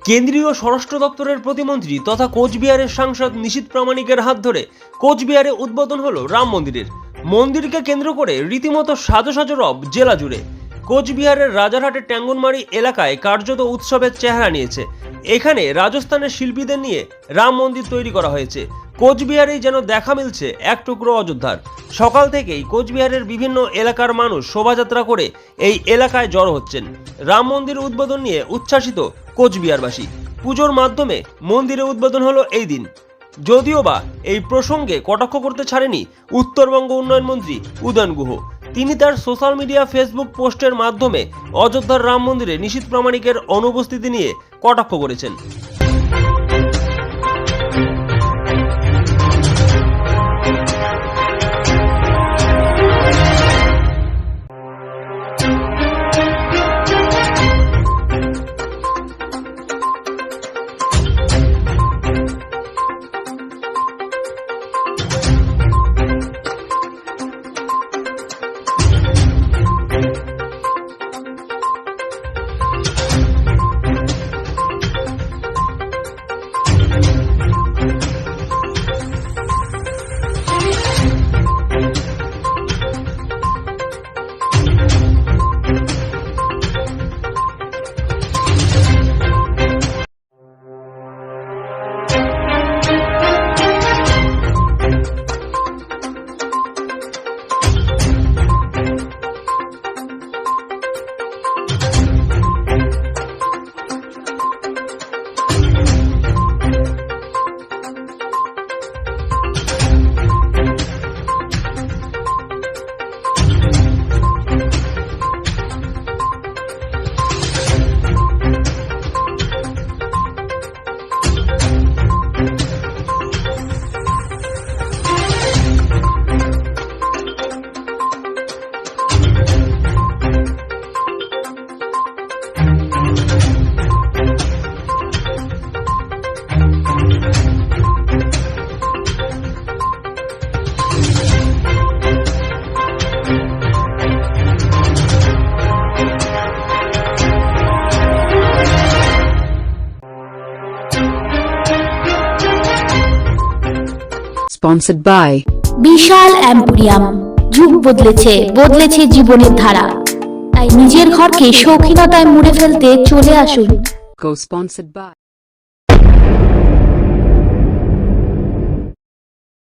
কেন্দ্রীয় স্বরাষ্ট্র দপ্তরের প্রতিমন্ত্রী তথা কোচবিহারের সাংসদ নিশীথ প্রামাণিকের হাত ধরে কোচবিহারে উদ্বোধন হলো রাম মন্দিরের। মন্দিরকে কেন্দ্র করে রীতিমতো সাজো সাজো রব জেলা জুড়ে। কোচবিহারের রাজারহাটের ট্যাঙ্গনমারি এলাকায় কার্যত উৎসবের চেহারা নিয়েছে। এখানে রাজস্থানের শিল্পীদের নিয়ে রাম মন্দির তৈরি করা হয়েছে। কোচবিহারেই যেন দেখা মিলছে এক টুকরো অযোধ্যার। সকাল থেকেই কোচবিহারের বিভিন্ন এলাকার মানুষ শোভাযাত্রা করে এই এলাকায় জড়ো হচ্ছেন। রাম মন্দির উদ্বোধন নিয়ে উচ্ছ্বাসিত কোচবিহারবাসী। পুজোর মাধ্যমে মন্দিরে উদ্বোধন হলো এই দিন। যদিও বা এই প্রসঙ্গে কটাক্ষ করতে ছাড়েনি উত্তরবঙ্গ উন্নয়ন মন্ত্রী উদয়ন গুহ। তিনি তার সোশ্যাল মিডিয়া ফেসবুক পোস্টের মাধ্যমে অযোধ্যার রাম মন্দিরে নিশীথ প্রামাণিকের অনুপস্থিতি নিয়ে কটাক্ষ করেছেন। Sponsored by Bishal emporium. যুগ বদলেছে জীবনের ধারা। তাই নিজের ঘরকে শৌখিনতায় মুড়ে ফেলতে চলে আসুন। Co-sponsored by